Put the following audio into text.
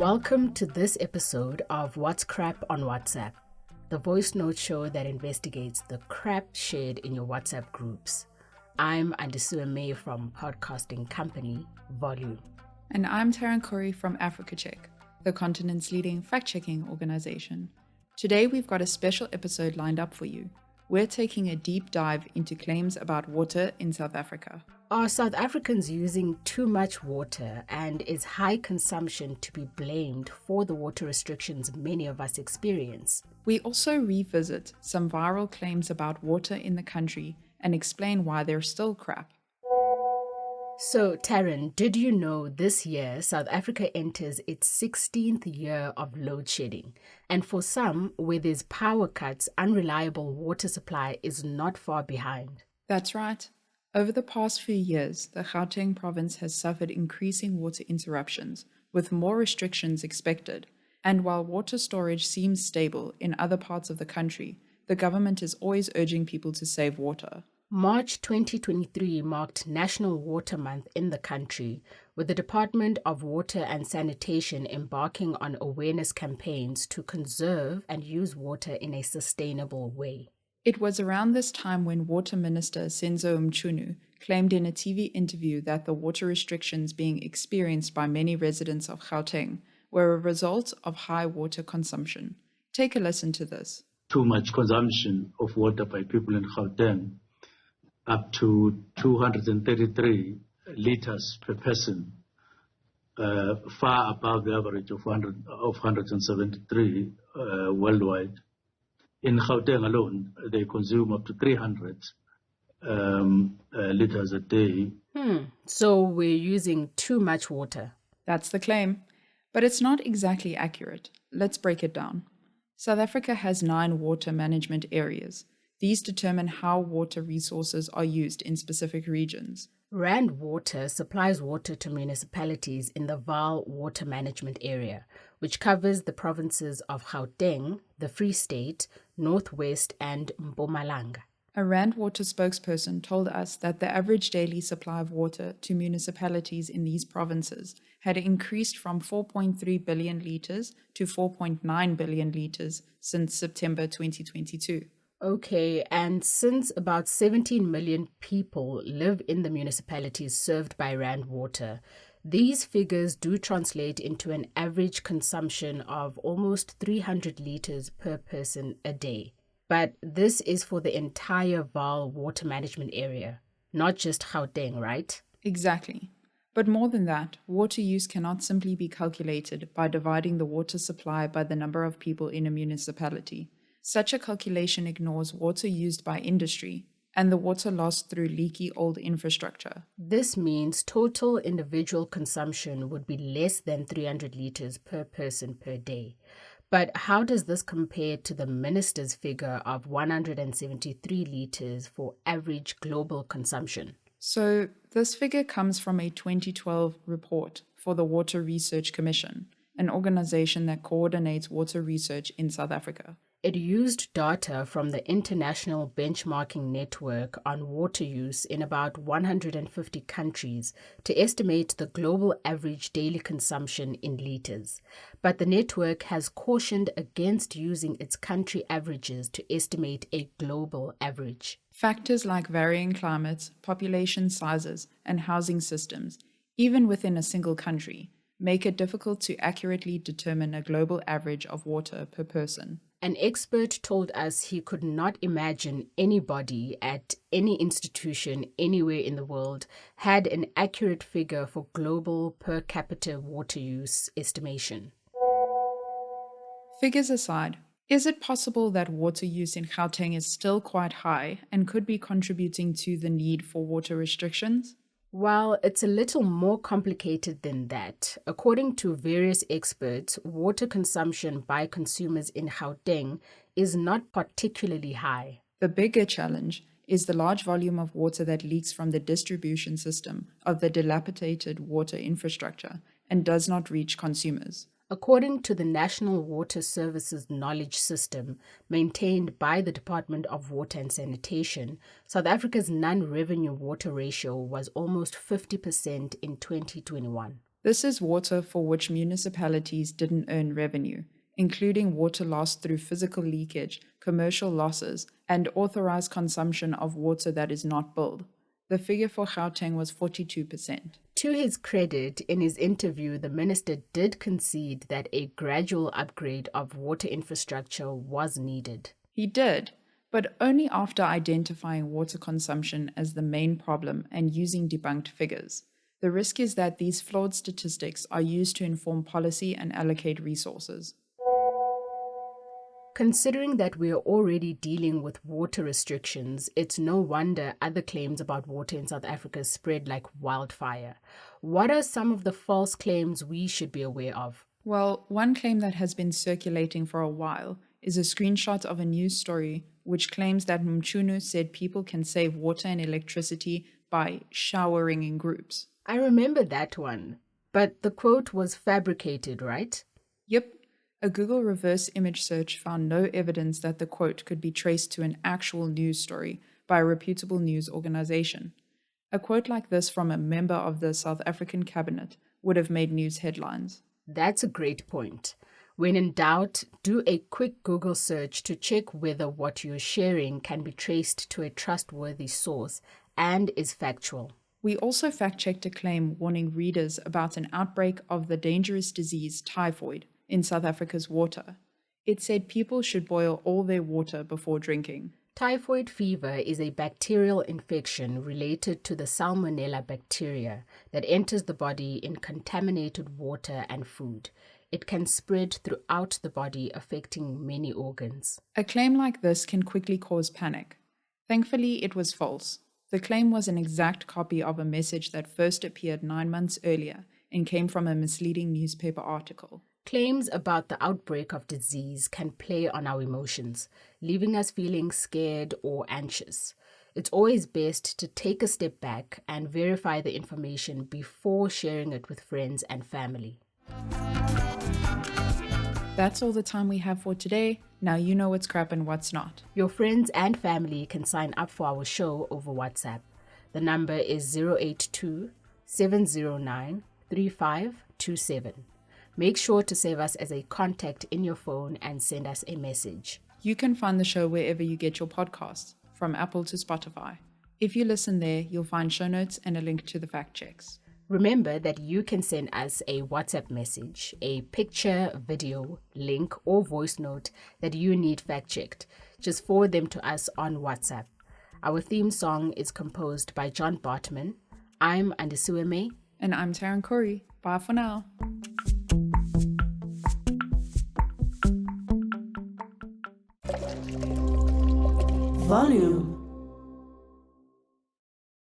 Welcome to this episode of What's Crap on WhatsApp, the voice note show that investigates the crap shared in your WhatsApp groups. I'm Andisua May from podcasting company Volume. And I'm Taryn Corey from Africa Check, the continent's leading fact-checking organization. Today we've got a special episode lined up for you. We're taking a deep dive into claims about water in South Africa. Are South Africans using too much water, and is high consumption to be blamed for the water restrictions many of us experience? We also revisit some viral claims about water in the country and explain why they're still crap. So, Taryn, did you know this year South Africa enters its 16th year of load shedding? And for some, where there's power cuts, unreliable water supply is not far behind. That's right. Over the past few years, the Gauteng province has suffered increasing water interruptions, with more restrictions expected. And while water storage seems stable in other parts of the country, the government is always urging people to save water. March 2023 marked National Water Month in the country, with the Department of Water and Sanitation embarking on awareness campaigns to conserve and use water in a sustainable way. It was around this time when Water Minister Senzo Mchunu claimed in a TV interview that the water restrictions being experienced by many residents of Gauteng were a result of high water consumption. Take a listen to this. Too much consumption of water by people in Gauteng, up to 233 liters per person, far above the average of 173 worldwide. In Gauteng alone, they consume up to 300 liters a day. So we're using too much water. That's the claim. But it's not exactly accurate. Let's break it down. South Africa has 9 water management areas. These determine how water resources are used in specific regions. Rand Water supplies water to municipalities in the Vaal Water Management Area, which covers the provinces of Gauteng, the Free State, Northwest, and Mpumalanga. A Rand Water spokesperson told us that the average daily supply of water to municipalities in these provinces had increased from 4.3 billion litres to 4.9 billion litres since September 2022. Okay, and since about 17 million people live in the municipalities served by Rand Water, these figures do translate into an average consumption of almost 300 litres per person a day. But this is for the entire Vaal Water Management Area, not just Gauteng, right? Exactly. But more than that, water use cannot simply be calculated by dividing the water supply by the number of people in a municipality. Such a calculation ignores water used by industry and the water lost through leaky old infrastructure. This means total individual consumption would be less than 300 litres per person per day. But how does this compare to the minister's figure of 173 litres for average global consumption? So this figure comes from a 2012 report for the Water Research Commission, an organization that coordinates water research in South Africa. It used data from the International Benchmarking Network on water use in about 150 countries to estimate the global average daily consumption in litres. But the network has cautioned against using its country averages to estimate a global average. Factors like varying climates, population sizes, and housing systems, even within a single country, make it difficult to accurately determine a global average of water per person. An expert told us he could not imagine anybody at any institution anywhere in the world had an accurate figure for global per capita water use estimation. Figures aside, is it possible that water use in Gauteng is still quite high and could be contributing to the need for water restrictions? Well, it's a little more complicated than that. According to various experts, water consumption by consumers in Gauteng is not particularly high. The bigger challenge is the large volume of water that leaks from the distribution system of the dilapidated water infrastructure and does not reach consumers. According to the National Water Services Knowledge System, maintained by the Department of Water and Sanitation, South Africa's non-revenue water ratio was almost 50% in 2021. This is water for which municipalities didn't earn revenue, including water lost through physical leakage, commercial losses, and authorized consumption of water that is not billed. The figure for Gauteng was 42%. To his credit, in his interview, the minister did concede that a gradual upgrade of water infrastructure was needed. He did, but only after identifying water consumption as the main problem and using debunked figures. The risk is that these flawed statistics are used to inform policy and allocate resources. Considering that we are already dealing with water restrictions, it's no wonder other claims about water in South Africa spread like wildfire. What are some of the false claims we should be aware of? Well, one claim that has been circulating for a while is a screenshot of a news story which claims that Mchunu said people can save water and electricity by showering in groups. I remember that one, but the quote was fabricated, right? Yep. A Google reverse image search found no evidence that the quote could be traced to an actual news story by a reputable news organization. A quote like this from a member of the South African cabinet would have made news headlines. That's a great point. When in doubt, do a quick Google search to check whether what you're sharing can be traced to a trustworthy source and is factual. We also fact-checked a claim warning readers about an outbreak of the dangerous disease typhoid in South Africa's water. It said people should boil all their water before drinking. Typhoid fever is a bacterial infection related to the Salmonella bacteria that enters the body in contaminated water and food. It can spread throughout the body, affecting many organs. A claim like this can quickly cause panic. Thankfully, it was false. The claim was an exact copy of a message that first appeared 9 months earlier and came from a misleading newspaper article. Claims about the outbreak of disease can play on our emotions, leaving us feeling scared or anxious. It's always best to take a step back and verify the information before sharing it with friends and family. That's all the time we have for today. Now you know what's crap and what's not. Your friends and family can sign up for our show over WhatsApp. The number is 082 709 3527. Make sure to save us as a contact in your phone and send us a message. You can find the show wherever you get your podcasts, from Apple to Spotify. If you listen there, you'll find show notes and a link to the fact checks. Remember that you can send us a WhatsApp message, a picture, video, link, or voice note that you need fact-checked. Just forward them to us on WhatsApp. Our theme song is composed by John Bartman. I'm Andisiweme. And I'm Taryn Corey. Bye for now. Volume.